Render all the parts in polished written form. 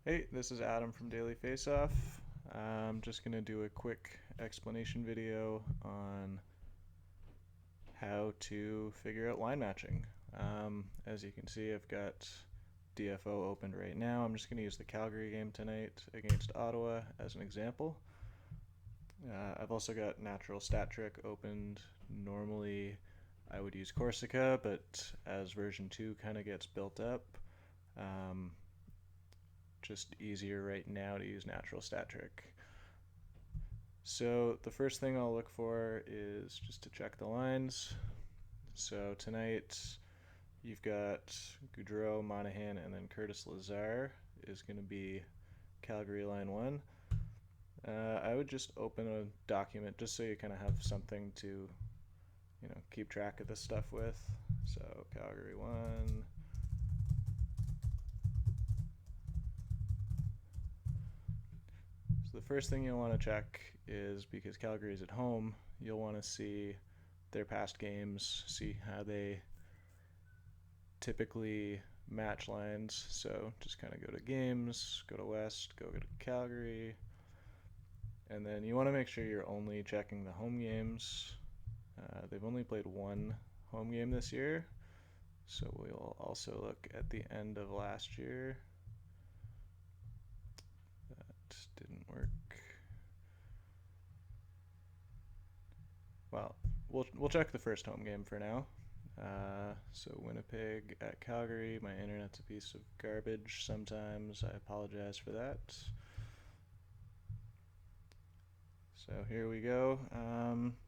Hey, this is Adam from Daily Faceoff. I'm just going to do a quick explanation video on how to figure out line matching. As you can see, I've got DFO opened right now. I'm just going to use the Calgary game tonight against Ottawa as an example. I've also got Natural Stat Trick opened. Normally, I would use Corsica, but as version 2 kind of gets built up, um, just easier right now to use Natural Stat Trick. So the first thing I'll look for is just to check the lines. So tonight you've got Goudreau, Monahan, and then Curtis Lazar is going to be Calgary line 1. I would just open a document just so you kind of have something to keep track of this stuff with. So Calgary 1. So the first thing you'll want to check is, because Calgary is at home, you'll want to see their past games, see how they typically match lines. So just kind of go to games, go to West, go to Calgary, and then you want to make sure you're only checking the home games. They've only played one home game this year, so we'll also look at the end of last year. That didn't work. Well, we'll check the first home game for now. So Winnipeg at Calgary. My internet's a piece of garbage sometimes. I apologize for that. So here we go.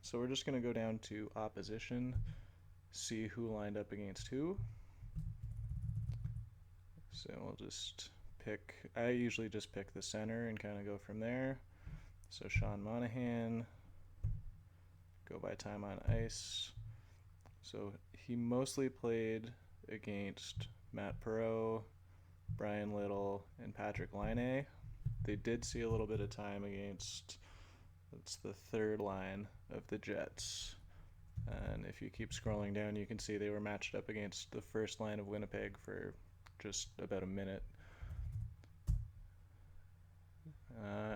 So we're just going to go down to opposition, see who lined up against who. So we'll just pick, I usually just pick the center and kind of go from there. So Sean Monahan, go by time on ice. So he mostly played against Matt Perreault, Brian Little, and Patrick Laine. They did see a little bit of time against, it's the third line of the Jets. And if you keep scrolling down, you can see they were matched up against the first line of Winnipeg for just about a minute.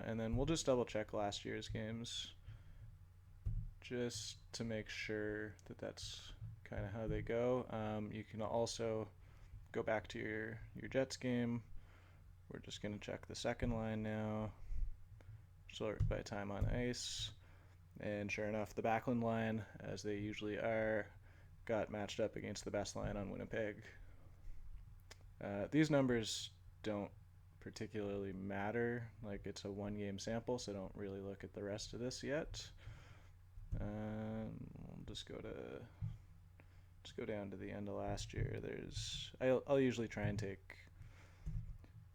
And then we'll just double check last year's games just to make sure that that's kind of how they go. You can also go back to your Jets game. We're just going to check the second line now, sort by time on ice. And sure enough, the Backlund line, as they usually are, got matched up against the best line on Winnipeg. These numbers don't particularly matter. Like, it's a one-game sample, so don't really look at the rest of this yet. We'll just go down to the end of last year. I'll usually try and take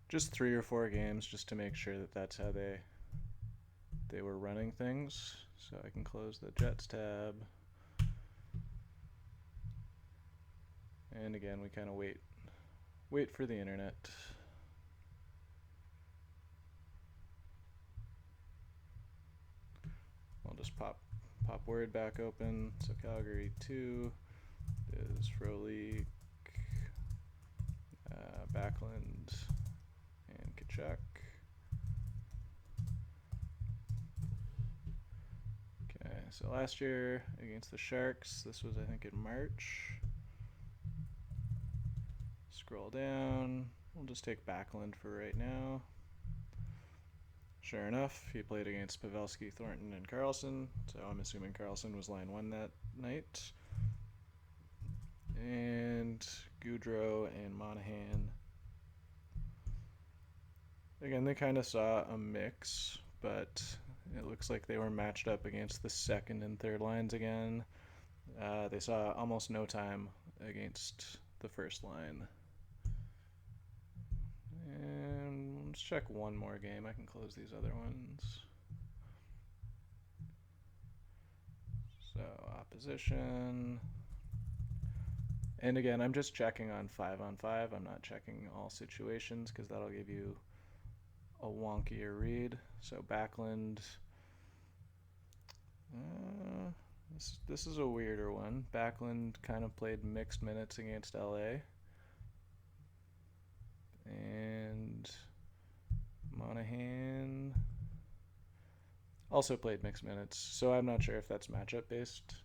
just 3 or 4 games just to make sure that that's how they were running things. So I can close the Jets tab. And again, we kind of wait for the internet. I'll just pop Word back open. So Calgary 2 is Frolik, Backlund, and Kachuk. Okay, so last year against the Sharks, this was I think in March. Scroll down. We'll just take Backlund for right now. Sure enough, he played against Pavelski, Thornton, and Carlson, so I'm assuming Carlson was line 1 that night. And Goudreau and Monahan. Again, they kind of saw a mix, but it looks like they were matched up against the second and third lines again. They saw almost no time against the first line. And let's check one more game. I can close these other ones. So opposition. And again, I'm just checking on 5-on-5. I'm not checking all situations because that'll give you a wonkier read. So Backlund. This is a weirder one. Backlund kind of played mixed minutes against LA. And Monahan also played mixed minutes, so I'm not sure if that's matchup based.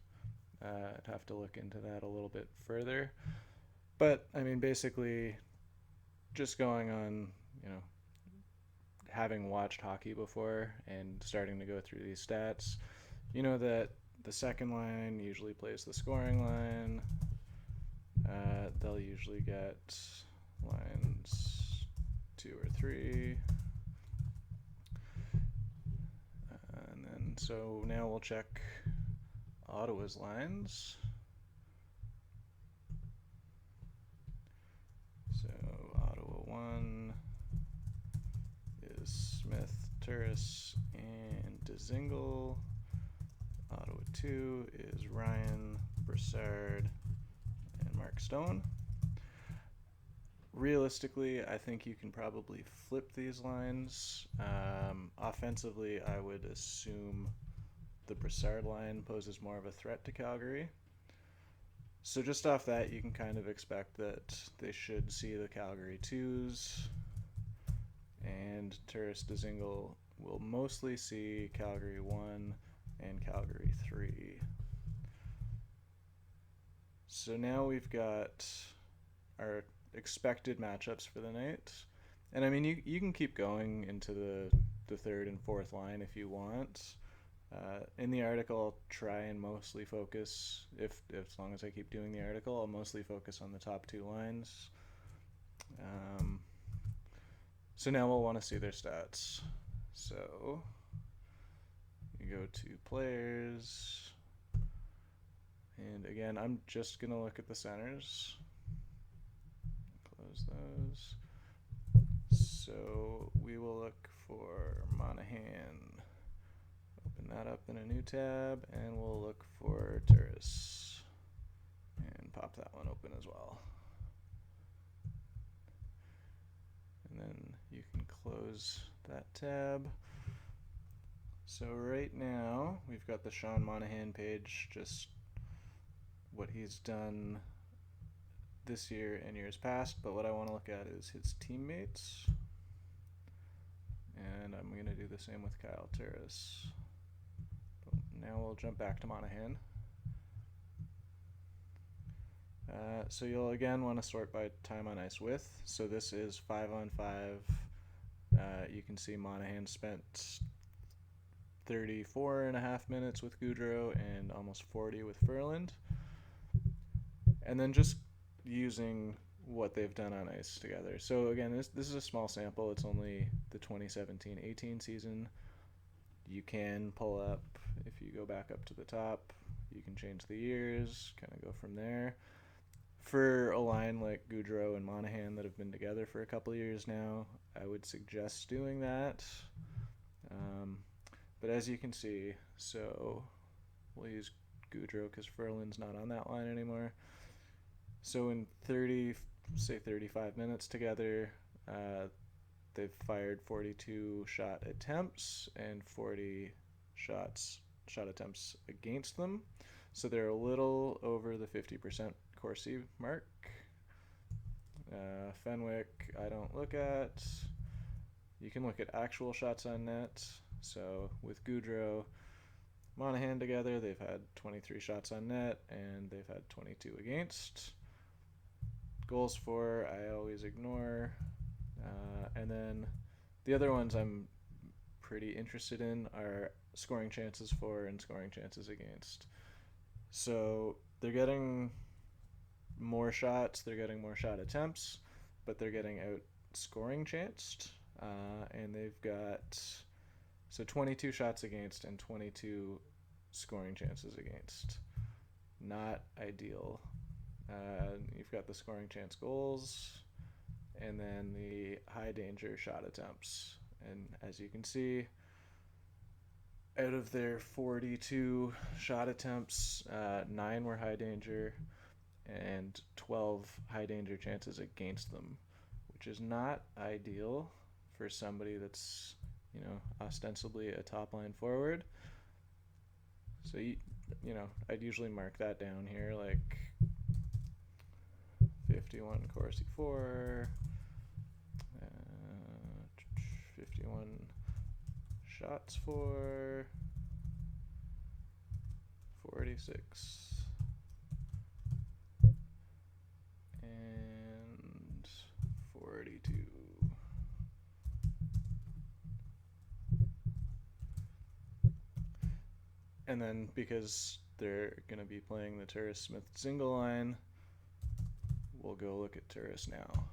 I'd have to look into that a little bit further. But I mean, basically, just going on, having watched hockey before and starting to go through these stats, you know that the second line usually plays the scoring line. They'll usually get lines 2 or 3. And then, so now we'll check Ottawa's lines. So Ottawa 1 is Smith, Turris, and Dzingel. Ottawa 2 is Ryan, Brassard, and Mark Stone. Realistically, I think you can probably flip these lines. Offensively, I would assume the Brassard line poses more of a threat to Calgary. So just off that, you can kind of expect that they should see the Calgary 2s, and Turris Dzingel will mostly see Calgary 1 and Calgary 3. So now we've got our expected matchups for the night. And I mean, you can keep going into the third and fourth line if you want. In the article, I'll try and mostly focus, if as long as I keep doing the article, I'll mostly focus on the top 2 lines. So now we'll want to see their stats. So you go to players, and again, I'm just going to look at the centers. Close those. So we will look for Monahan. Open that up in a new tab, and we'll look for Turris and pop that one open as well. And then you can close that tab. So right now we've got the Sean Monahan page, just what he's done this year and years past, but what I want to look at is his teammates. And I'm going to do the same with Kyle Turris. Now we'll jump back to Monahan. So you'll again want to sort by time on ice width. So this is 5-on-5. You can see Monahan spent 34.5 minutes with Gaudreau and almost 40 with Ferland. And then just using what they've done on ice together. So again, this is a small sample. It's only the 2017-18 season. You can pull up, if you go back up to the top, you can change the years, kind of go from there. For a line like Gaudreau and Monahan that have been together for a couple of years now, I would suggest doing that. But as you can see, so we'll use Gaudreau because Ferland's not on that line anymore. So in 35 minutes together, they've fired 42 shot attempts and 40 shot attempts against them. So they're a little over the 50% Corsi mark. Fenwick, I don't look at. You can look at actual shots on net. So with Gaudreau, Monahan together, they've had 23 shots on net and they've had 22 against. Goals for, I always ignore. And then the other ones I'm pretty interested in are scoring chances for and scoring chances against. So they're getting more shots, they're getting more shot attempts, but they're getting out scoring chanced. And they've got 22 shots against and 22 scoring chances against. Not ideal. You've got the scoring chance goals and then the high danger shot attempts. And as you can see, out of their 42 shot attempts, 9 were high danger and 12 high danger chances against them, which is not ideal for somebody that's, ostensibly a top line forward. So, I'd usually mark that down here, like 51 Corsi 4, 51 shots for, 46. And 42. And then because they're going to be playing the Turris Smith single line, we'll go look at Turris now.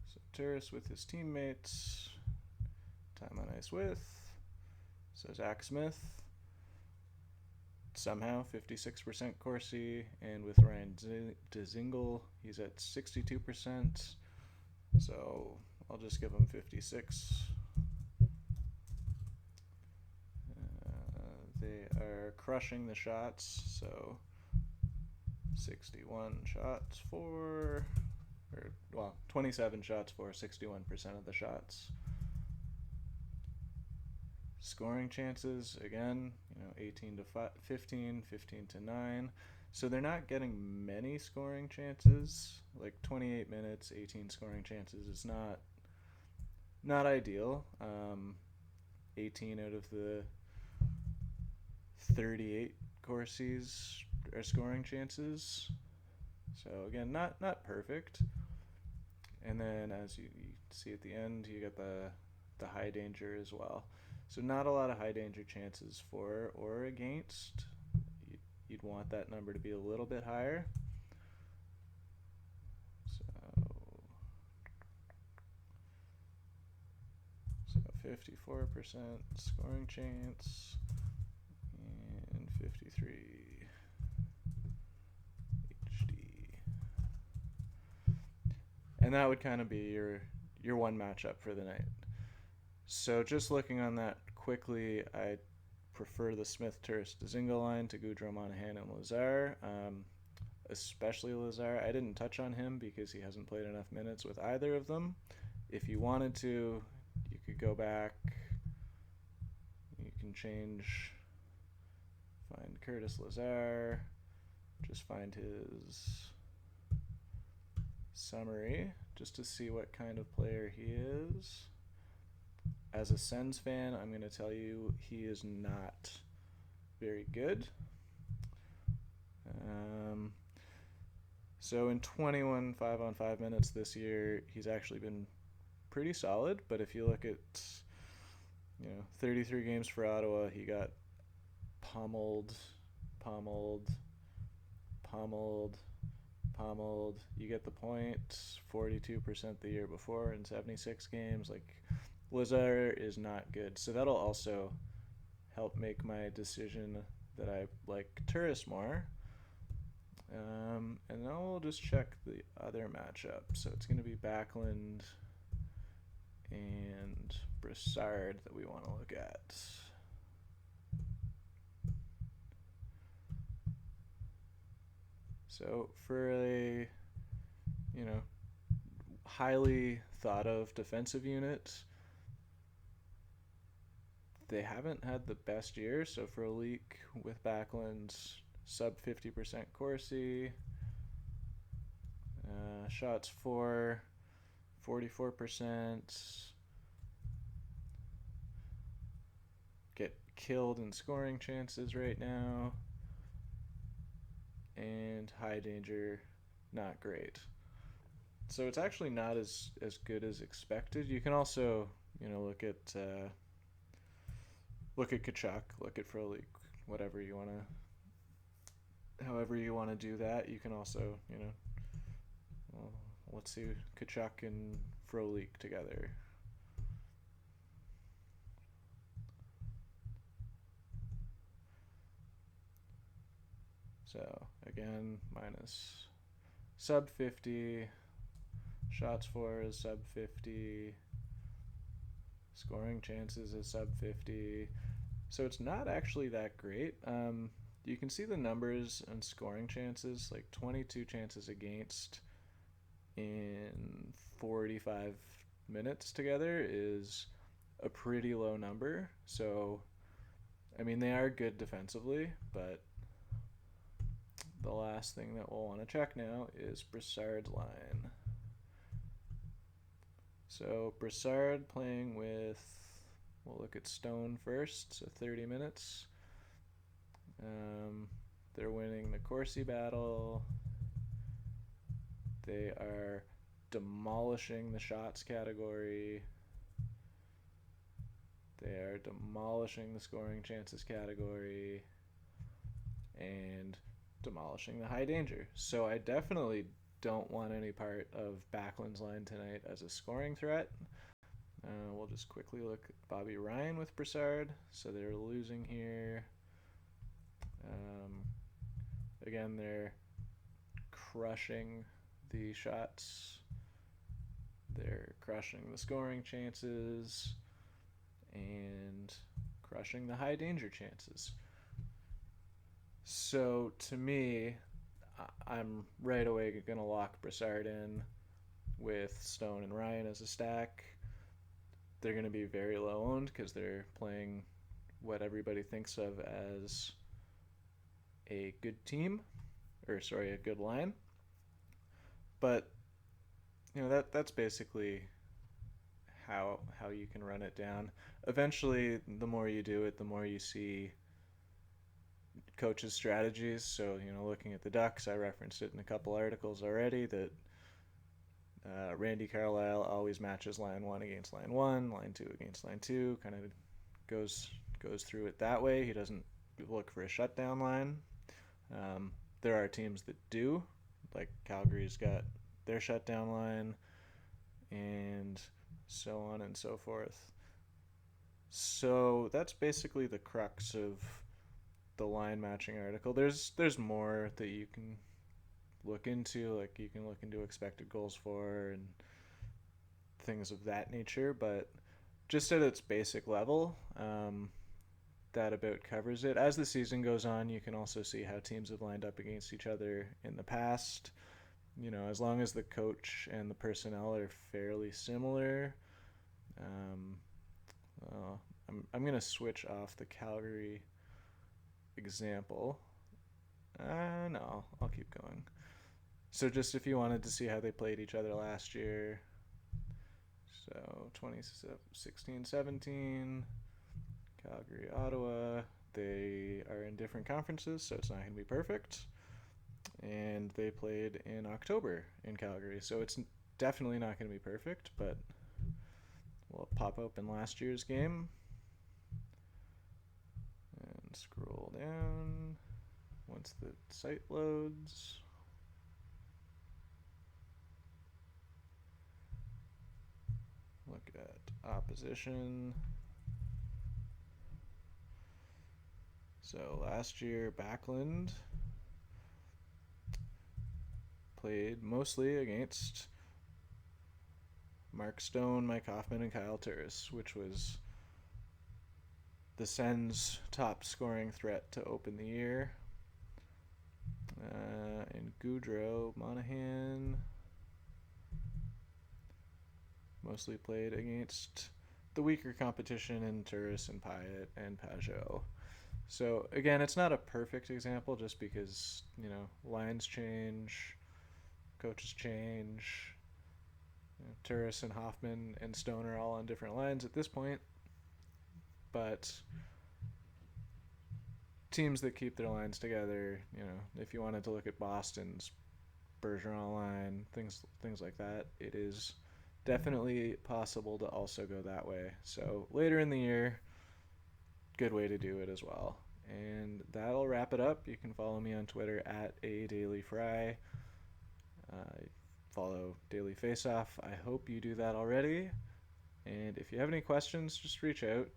So Turris with his teammates, time on ice with, so Zach Smith, somehow 56% Corsi, and with Ryan Dzingel, he's at 62%, so I'll just give him 56. They are crushing the shots, so 61 shots for, 27 shots for 61% of the shots. Scoring chances, again, 18 to 15, 15 to 9. So they're not getting many scoring chances. Like 28 minutes, 18 scoring chances is not ideal. 18 out of the 38 Corsis are scoring chances. So again, not perfect. And then as you see at the end, you get the high danger as well. So not a lot of high danger chances for or against. You'd want that number to be a little bit higher. So 54% scoring chance and 53 HD. And that would kind of be your one matchup for the night. So just looking on that quickly, I prefer the Smith Turris Dzingel line to Gaudreau, Monahan, and Lazar, especially Lazar. I didn't touch on him because he hasn't played enough minutes with either of them. If you wanted to, you could go back. You can find Curtis Lazar, just find his summary just to see what kind of player he is. As a Sens fan, I'm going to tell you he is not very good. So in 21 5-on-5 minutes this year, he's actually been pretty solid. But if you look at 33 games for Ottawa, he got pummeled. You get the point. 42% the year before in 76 games. Like, Lazar is not good. So that'll also help make my decision that I like Turris more. And then we'll just check the other matchup. So it's going to be Backlund and Brassard that we want to look at. So for a, highly thought of defensive unit, they haven't had the best year. So for a leak with Backlund, sub 50% Corsi, shots for 44%, get killed in scoring chances right now, and high danger, not great. So it's actually not as good as expected. You can also look at Kachuk, look at Frolik, whatever you want to, however you want to do that. You can also let's see Kachuk and Frolik together. So again, minus sub 50, shots for is sub 50, scoring chances is sub 50. So it's not actually that great. You can see the numbers and scoring chances, like 22 chances against in 45 minutes together is a pretty low number. So, I mean, they are good defensively, but the last thing that we'll want to check now is Brassard's line. So Broussard playing with, we'll look at Stone first, so 30 minutes. They're winning the Corsi battle. They are demolishing the shots category. They are demolishing the scoring chances category and demolishing the high danger. So I definitely don't want any part of Backlund's line tonight as a scoring threat. We'll just quickly look at Bobby Ryan with Broussard. So they're losing here. Again, they're crushing the shots. They're crushing the scoring chances and crushing the high danger chances. So to me, I'm right away going to lock Broussard in with Stone and Ryan as a stack. They're going to be very low owned because they're playing what everybody thinks of as a good team, or sorry, a good line. But that's basically how you can run it down. Eventually, the more you do it, the more you see coaches' strategies. So looking at the Ducks, I referenced it in a couple articles already that Randy Carlisle always matches line 1 against line 1, line 2 against line 2, kind of goes through it that way. He doesn't look for a shutdown line. There are teams that do, like Calgary's got their shutdown line, and so on and so forth. So that's basically the crux of the line matching article. There's more that you can look into, like you can look into expected goals for and things of that nature, but just at its basic level, that about covers it. As the season goes on, you can also see how teams have lined up against each other in the past. As long as the coach and the personnel are fairly similar. I'm going to switch off the Calgary example. No, I'll keep going. So just if you wanted to see how they played each other last year, so 2016-17, Calgary, Ottawa, they are in different conferences, so it's not going to be perfect. And they played in October in Calgary, so it's definitely not going to be perfect, but we'll pop open last year's game and scroll down once the site loads. Look at opposition. So last year, Backlund played mostly against Mark Stone, Mike Hoffman, and Kyle Turris, which was the Sens' top scoring threat to open the year. And Goudreau, Monahan mostly played against the weaker competition in Turris and Pyatt and Pajot. So again, it's not a perfect example just because, lines change, coaches change. Turris and Hoffman and Stone are all on different lines at this point. But teams that keep their lines together, if you wanted to look at Boston's Bergeron line, things like that, it is definitely possible to also go that way. So later in the year, good way to do it as well. And that'll wrap it up. You can follow me on Twitter at @adailyfry. Follow Daily Faceoff. I hope you do that already. And if you have any questions, just reach out.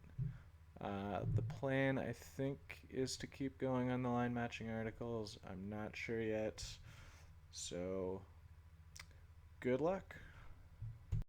The plan, I think, is to keep going on the line matching articles. I'm not sure yet. So, good luck.